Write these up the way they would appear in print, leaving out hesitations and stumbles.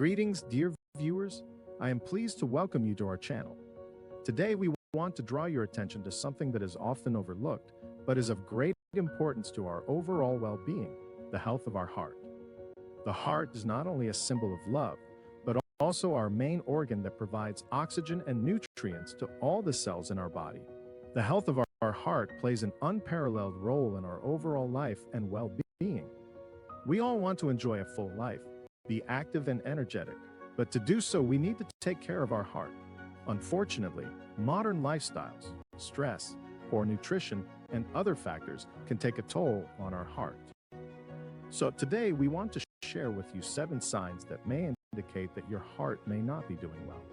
Greetings, dear viewers. I am pleased to welcome you to our channel. Today, we want to draw your attention to something that is often overlooked, but is of great importance to our overall well-being, the health of our heart. The heart is not only a symbol of love, but also our main organ that provides oxygen and nutrients to all the cells in our body. The health of our heart plays an unparalleled role in our overall life and well-being. We all want to enjoy a full life, be active and energetic, but to do so, we need to take care of our heart. Unfortunately, modern lifestyles, stress, poor nutrition, and other factors can take a toll on our heart. So today, we want to share with you 7 signs that may indicate that your heart may not be doing well.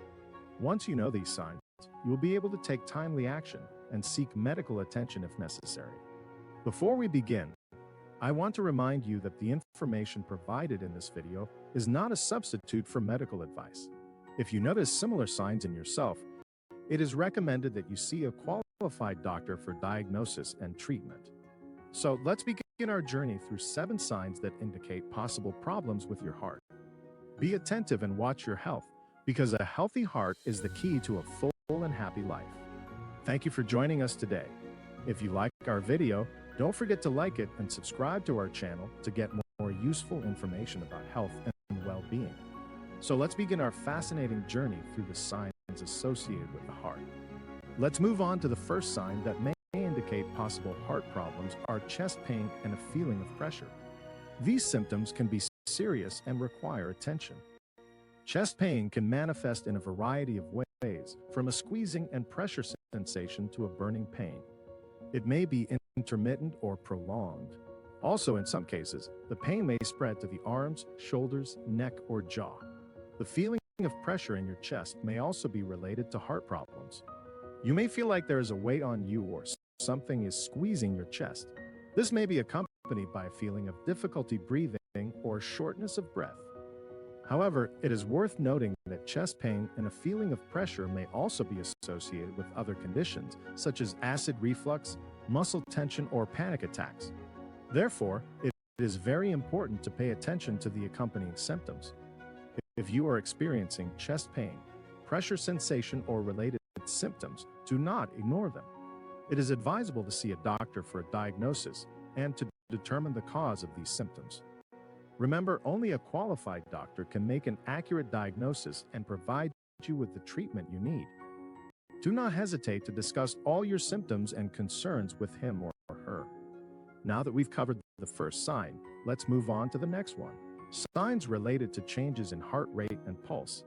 Once you know these signs, you will be able to take timely action and seek medical attention if necessary. Before we begin, I want to remind you that the information provided in this video is not a substitute for medical advice. If you notice similar signs in yourself, it is recommended that you see a qualified doctor for diagnosis and treatment. So let's begin our journey through 7 signs that indicate possible problems with your heart. Be attentive and watch your health, because a healthy heart is the key to a full and happy life. Thank you for joining us today. If you like our video, don't forget to like it and subscribe to our channel to get more useful information about health and well-being. So let's begin our fascinating journey through the signs associated with the heart. Let's move on to the first sign that may indicate possible heart problems are chest pain and a feeling of pressure. These symptoms can be serious and require attention. Chest pain can manifest in a variety of ways, from a squeezing and pressure sensation to a burning pain. It may be intermittent or prolonged. Also, in some cases, the pain may spread to the arms, shoulders, neck, or jaw. The feeling of pressure in your chest may also be related to heart problems. You may feel like there is a weight on you or something is squeezing your chest. This may be accompanied by a feeling of difficulty breathing or shortness of breath. However, it is worth noting that chest pain and a feeling of pressure may also be associated with other conditions, such as acid reflux, muscle tension, or panic attacks. Therefore, it is very important to pay attention to the accompanying symptoms. If you are experiencing chest pain, pressure sensation, or related symptoms, do not ignore them. It is advisable to see a doctor for a diagnosis and to determine the cause of these symptoms. Remember, only a qualified doctor can make an accurate diagnosis and provide you with the treatment you need. Do not hesitate to discuss all your symptoms and concerns with him or her. Now that we've covered the first sign, let's move on to the next one. Signs related to changes in heart rate and pulse.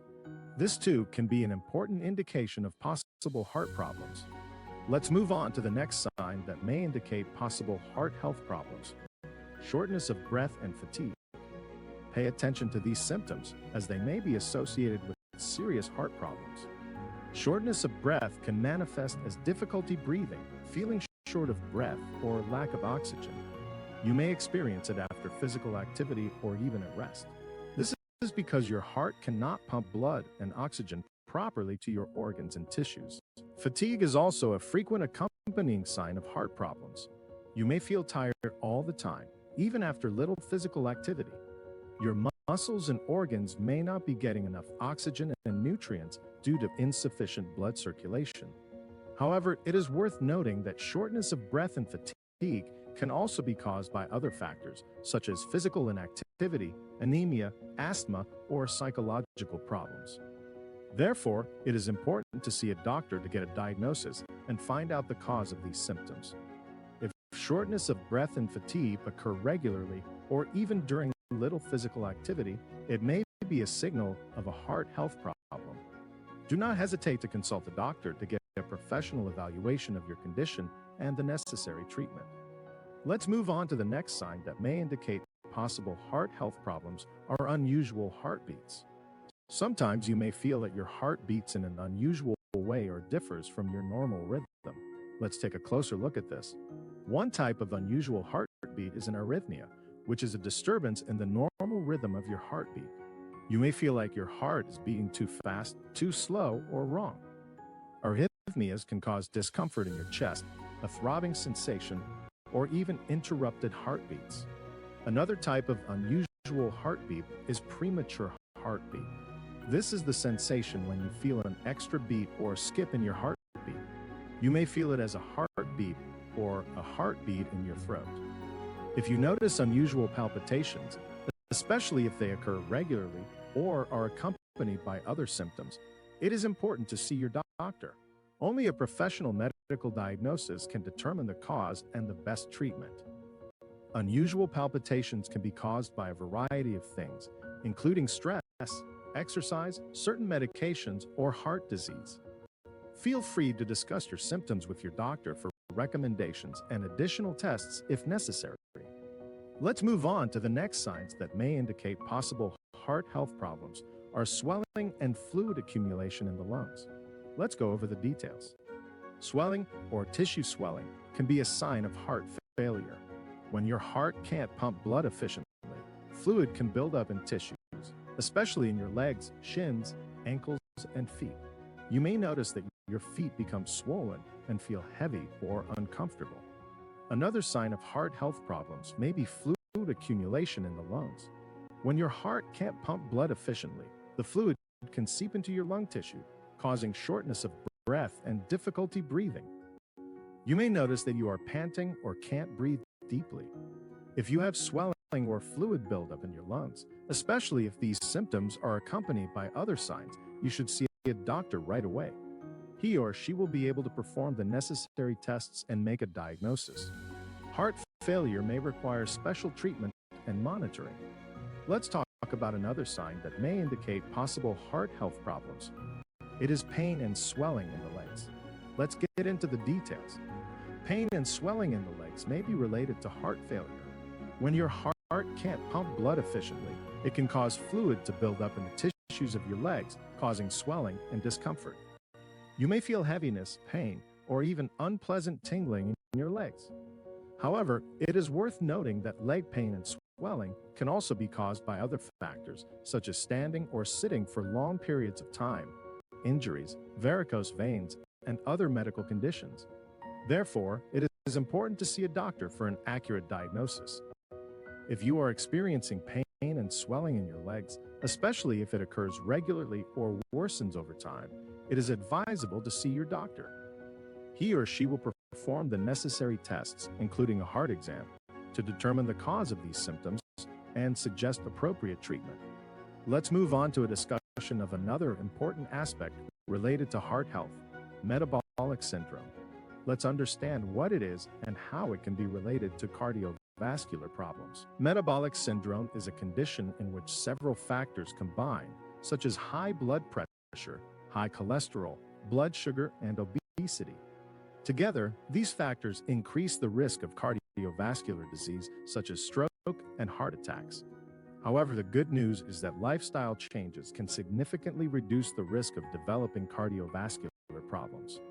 This too can be an important indication of possible heart problems. Let's move on to the next sign that may indicate possible heart health problems. Shortness of breath and fatigue. Pay attention to these symptoms, as they may be associated with serious heart problems. Shortness of breath can manifest as difficulty breathing, feeling short of breath, or lack of oxygen. You may experience it after physical activity or even at rest. This is because your heart cannot pump blood and oxygen properly to your organs and tissues. Fatigue is also a frequent accompanying sign of heart problems. You may feel tired all the time, even after little physical activity. Your muscles and organs may not be getting enough oxygen and nutrients due to insufficient blood circulation. However, it is worth noting that shortness of breath and fatigue can also be caused by other factors, such as physical inactivity, anemia, asthma, or psychological problems. Therefore, it is important to see a doctor to get a diagnosis and find out the cause of these symptoms. If shortness of breath and fatigue occur regularly or even during little physical activity, it may be a signal of a heart health problem. Do not hesitate to consult a doctor to get a professional evaluation of your condition and the necessary treatment. Let's move on to the next sign that may indicate possible heart health problems are unusual heartbeats. Sometimes you may feel that your heart beats in an unusual way or differs from your normal rhythm. Let's take a closer look at this. One type of unusual heartbeat is an arrhythmia, which is a disturbance in the normal rhythm of your heartbeat. You may feel like your heart is beating too fast, too slow, or wrong. Arrhythmias can cause discomfort in your chest, a throbbing sensation, or even interrupted heartbeats. Another type of unusual heartbeat is premature heartbeat. This is the sensation when you feel an extra beat or skip in your heartbeat. You may feel it as a heartbeat or a heartbeat in your throat. If you notice unusual palpitations, especially if they occur regularly or are accompanied by other symptoms, it is important to see your doctor. Only a professional medical diagnosis can determine the cause and the best treatment. Unusual palpitations can be caused by a variety of things, including stress, exercise, certain medications, or heart disease. Feel free to discuss your symptoms with your doctor for recommendations and additional tests if necessary. Let's move on to the next signs that may indicate possible heart health problems are swelling and fluid accumulation in the lungs. Let's go over the details. Swelling or tissue swelling can be a sign of heart failure. When your heart can't pump blood efficiently, fluid can build up in tissues, especially in your legs, shins, ankles, and feet. You may notice that your feet become swollen and feel heavy or uncomfortable. Another sign of heart health problems may be fluid accumulation in the lungs. When your heart can't pump blood efficiently, the fluid can seep into your lung tissue, causing shortness of breath and difficulty breathing. You may notice that you are panting or can't breathe deeply. If you have swelling or fluid buildup in your lungs, especially if these symptoms are accompanied by other signs, you should see a doctor right away. He or she will be able to perform the necessary tests and make a diagnosis. Heart failure may require special treatment and monitoring. Let's talk about another sign that may indicate possible heart health problems. It is pain and swelling in the legs. Let's get into the details. Pain and swelling in the legs may be related to heart failure. When your heart can't pump blood efficiently, it can cause fluid to build up in the tissues of your legs, causing swelling and discomfort. You may feel heaviness, pain, or even unpleasant tingling in your legs. However, it is worth noting that leg pain and swelling can also be caused by other factors, such as standing or sitting for long periods of time, injuries, varicose veins, and other medical conditions. Therefore, it is important to see a doctor for an accurate diagnosis. If you are experiencing pain and swelling in your legs, especially if it occurs regularly or worsens over time, it is advisable to see your doctor. He or she will perform the necessary tests, including a heart exam, to determine the cause of these symptoms and suggest appropriate treatment. Let's move on to a discussion of another important aspect related to heart health, metabolic syndrome. Let's understand what it is and how it can be related to cardiovascular problems. Metabolic syndrome is a condition in which several factors combine, such as high blood pressure, high cholesterol, blood sugar, and obesity. Together, these factors increase the risk of cardiovascular disease such as stroke and heart attacks. However, the good news is that lifestyle changes can significantly reduce the risk of developing cardiovascular problems.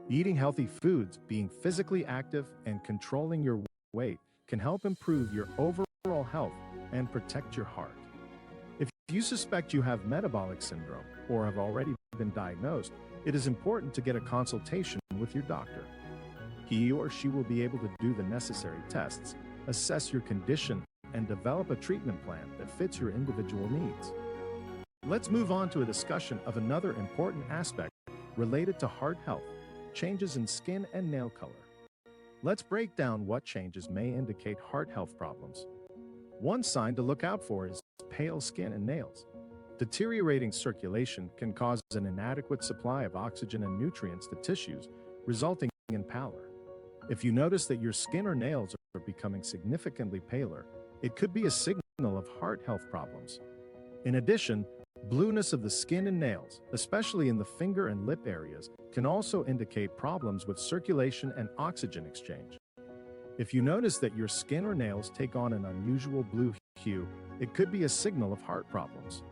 Eating healthy foods, being physically active, and controlling your weight can help improve your overall health and protect your heart. If you suspect you have metabolic syndrome or have already been diagnosed, it is important to get a consultation with your doctor. He or she will be able to do the necessary tests, assess your condition, and develop a treatment plan that fits your individual needs. Let's move on to a discussion of another important aspect related to heart health, changes in skin and nail color. Let's break down what changes may indicate heart health problems. One sign to look out for is pale skin and nails. Deteriorating circulation can cause an inadequate supply of oxygen and nutrients to tissues, resulting in pallor. If you notice that your skin or nails are becoming significantly paler, it could be a signal of heart health problems. In addition, blueness of the skin and nails, especially in the finger and lip areas, can also indicate problems with circulation and oxygen exchange. If you notice that your skin or nails take on an unusual blue hue, it could be a signal of heart problems.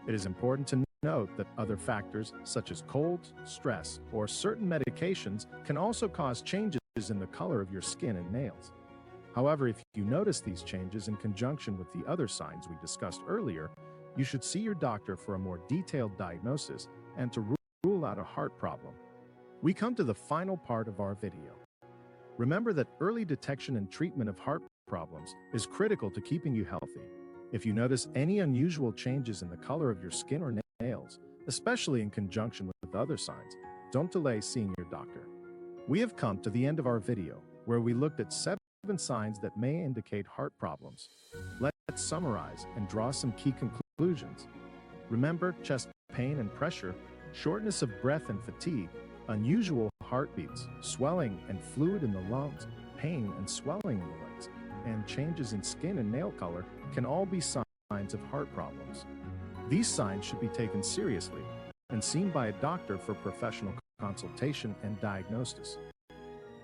It is important to note that other factors, such as cold, stress, or certain medications, can also cause changes in the color of your skin and nails. However, if you notice these changes in conjunction with the other signs we discussed earlier, you should see your doctor for a more detailed diagnosis and to rule out a heart problem. We come to the final part of our video. Remember that early detection and treatment of heart problems is critical to keeping you healthy. If you notice any unusual changes in the color of your skin or nails, especially in conjunction with other signs, don't delay seeing your doctor. We have come to the end of our video, where we looked at 7 signs that may indicate heart problems. Let's summarize and draw some key conclusions. Remember, chest pain and pressure, shortness of breath and fatigue, unusual heartbeats, swelling and fluid in the lungs, pain and swelling in the legs, and changes in skin and nail color can all be signs of heart problems. These signs should be taken seriously and seen by a doctor for professional consultation and diagnosis.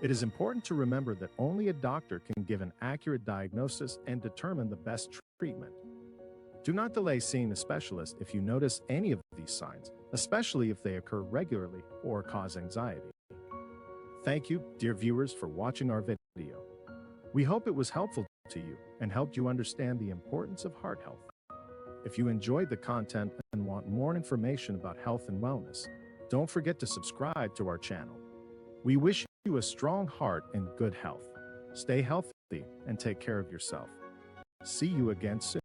It is important to remember that only a doctor can give an accurate diagnosis and determine the best treatment. Do not delay seeing a specialist if you notice any of these signs, especially if they occur regularly or cause anxiety. Thank you, dear viewers, for watching our video. We hope it was helpful to you and helped you understand the importance of heart health. If you enjoyed the content and want more information about health and wellness, don't forget to subscribe to our channel. We wish you a strong heart and good health. Stay healthy and take care of yourself. See you again soon.